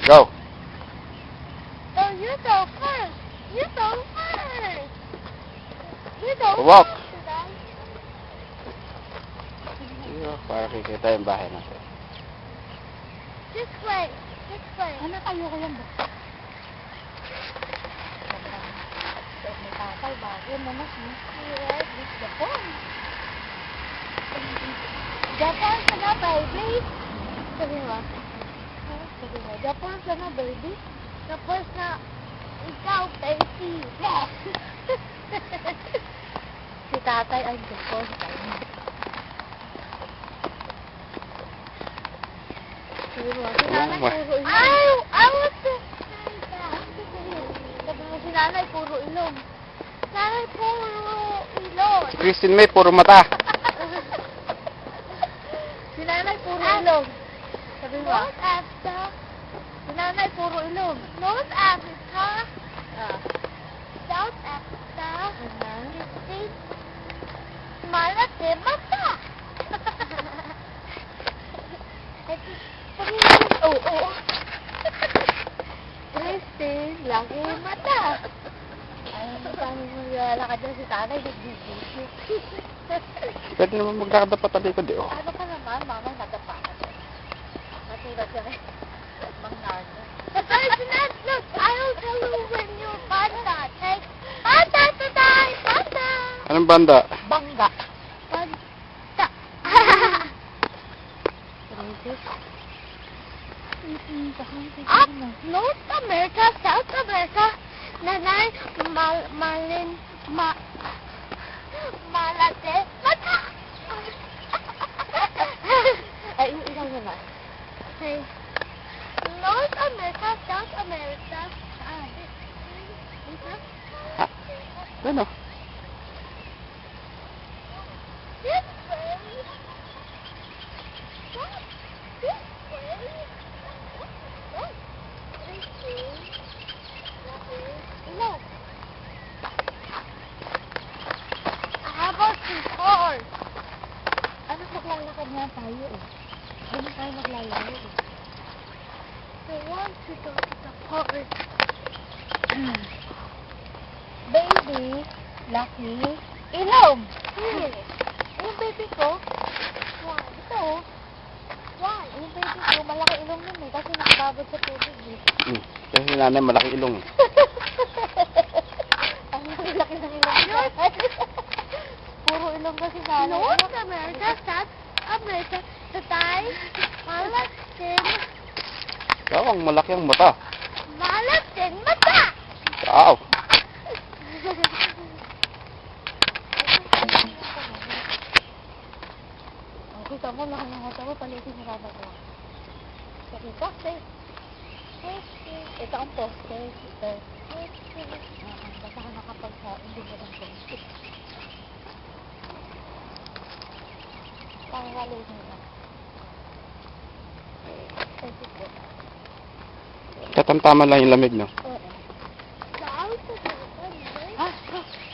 Go. Oh, you go first. You go first. You go Walk. first, Dad. Para kikita yung bahay natin. This way. This way. Ano kayo ko yan ba? May tatay bago mo na siya. Yes. It's the phone. Japan ka na, baby. Sabi mo? Sabi mo, Japon ka na, baby? Tapos na, ikaw, baby. Si tatay ay Japon. Sabi mo, si nanay puro ilong. I want to say that. Sabi mo, si nanay puro ilong. Nanay, puro ilong. Si Christine May, puro mata. Si nanay puro ilong. Sabi mo, North Africa. si nanay puro ilong. North Africa. Ah. South Africa. Ano? States. Malaki mata. Sabi mo, oo. Christine, laki yung mata. Ay, paano mo lalakad na si tatay, nagbibigit. Pwede naman maglakad na patalikod eh. Oh. Ano ka naman, mama, nagapaan. Natulad ka rin. Mang narno. Guys, look, I'll tell you when you're panda. Take panda today, panda. Anong banda? Bangga. Panda. Up North America, South America, nanay, malate, mata. Ay, isang naman. Okay. North America, South America. Ha? Ano? This way. This way. No. How about some cars? Ano maglalakad nga tayo eh? Hindi tayo maglalaro eh. I want to go to the park. Baby, Lucky, ilong! Really? Yung baby ko, Why? ito, Why? yung baby ko, malaki ilong nun eh, kasi nakababad sa tubig eh. Kasi si nanay malaki ilong. Ang laki ng ilong niya. Puro ilong kasi sana. North America, South America, tatay, malaking, Ikaw, ang malaki ang mata. malaking mata! Wow. Kita mo, laki ng mata mo, palitin yung raba ko. Kasi poste. Ito ang poste. Ito. Basta ka nakapagsa, hindi mo ng poste. Pangalay mo na. Kasi po. Katamtaman lang yung lamig, no? Oo. South America, Ah,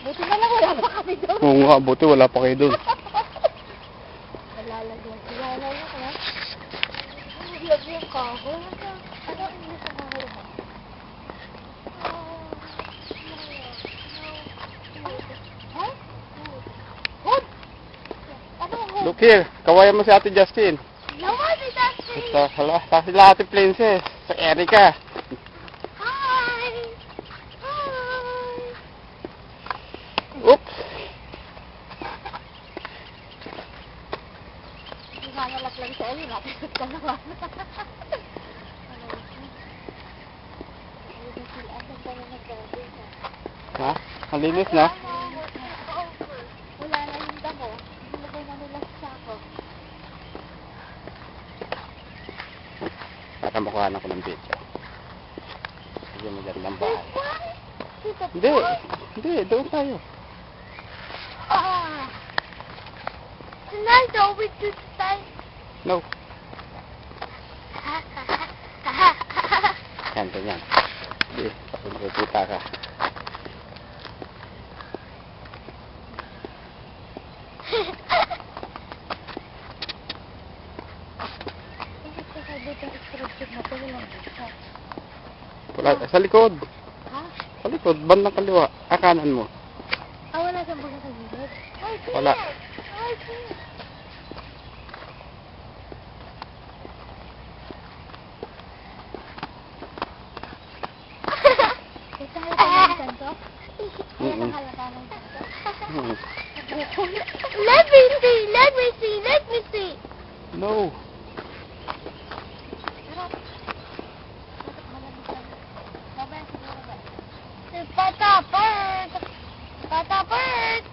buti na lang wala pa kami doon. Oo nga, buti wala pa kayo doon. Nalalagyan. Kilala mo kaya? Nalalagyan ka ako. Ano ang English ang mga mo? Ha? Hood! Ano ang hood? Look here, kawayan mo si Ate Justin. no one is asking. Sa sila Ate Princess, sa Erica. Hi! Hi! Oops. Nangalak lang sa Ellie, natin ka naman. Ha? Ang linis na. Wala na yung damo. Nilagay na nila sa sako. Nakamukhaan ako ng pizza. Sige, magandang bahay. Dito. Hindi, hindi, doon tayo. Ah! Tonight, are we to stay? No. Yan, ganyan. Sige, pakikita ka. Wala, sa likod. Ha? Sa likod, bandang kaliwa. Kanan mo. Ah, wala siyang buka sa gilid. Wala. Ito nga yung kanto? Ayan Mm-mm. ang halata ng kanto. Hmm. Let me see, let me see, let me see. No. Sarap. Sarap malamig lang. Babaya siguro ba? The pata bird. Pata bird.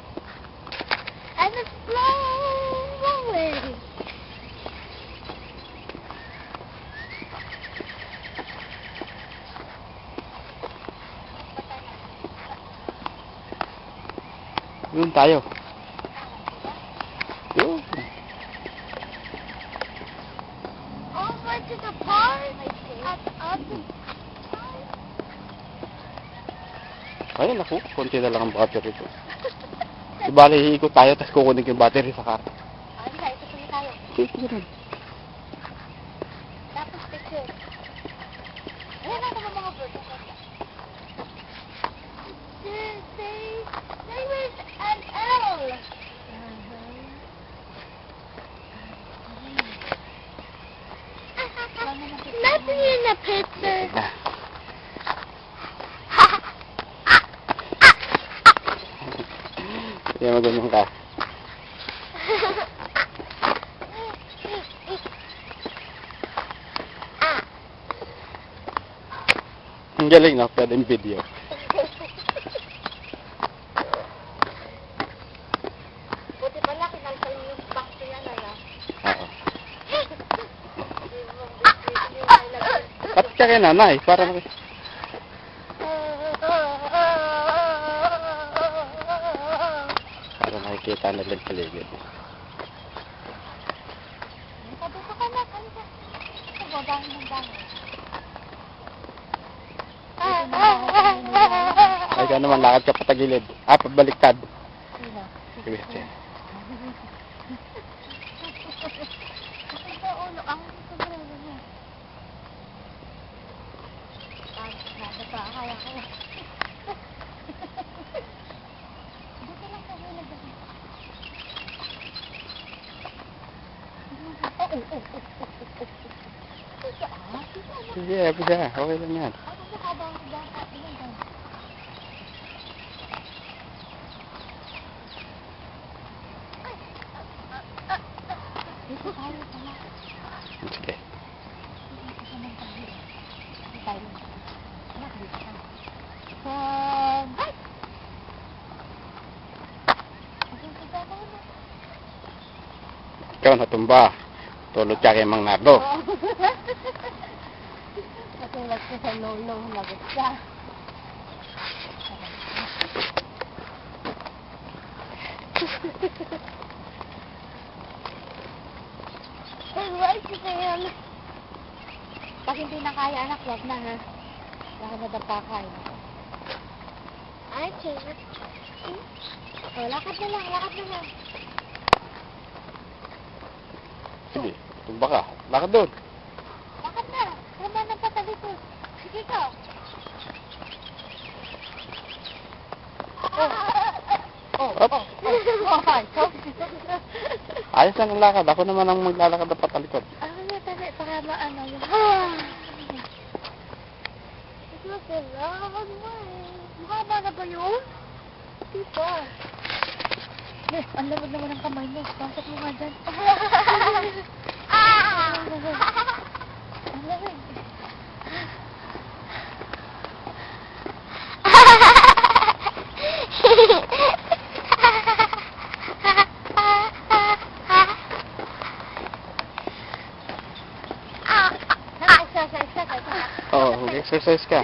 And it's flowing. Doon tayo. Yun. Over to the park. Up the Ayun, naku. Konti na lang ang battery ko. Di bali, iikot tayo, tapos kukunin ko yung battery sa car. Ay, tayo. Tutuloy tayo. Sige rin. Tapos picture. Ayan ang mga bird. There was an owl. Nothing in the picture. Ah. Kaya maganyan ka. Ang galing na, pwedeng video. Buti pala, kinalkal mo yung box ko yan, ano? Oo. At ka kay nanay, para makikita na lang paligid. Dito ka na, halika. Ito, babangin ng dami. Ay ka naman, lakad ka patagilid. Ah, pabaliktad. Sino? Sige, sige. Ito, ulo. Ang sobrero niya. Nasa pa, akala ko. Dito lang sa gilid. Sige, bisa. Okay lang yan. Ano ba habang bata? Ilan ba? Dito tayo pala. Sige. Dito naman tayo. Dito tayo. Anak, dito ka. Ay! Maganda ka na. Ikaw natumba. Tulot ka kay Mang Nardo. Natulad ko sa lolo, lagot ka. Right there. Pag hindi na kaya, anak, wag na ha. Baka nadapa ka eh. I can't. O, lakad na lang, lakad na lang. Sige, tumba ka. Lakad doon. Lakad na. Tama ng patalikod. Sige ka. Oh, Up. oh. Ayos lang ang lakad. Ako naman ang maglalakad ng patalikod. Ano na tali, para maano yung... It's not a long way. Mahaba na ba yun? Dito. Ang lamig naman ng kamay mo. Pasok mo nga dyan. Ah! Ang lamig. Exercise ka. Oo, mag-exercise ka.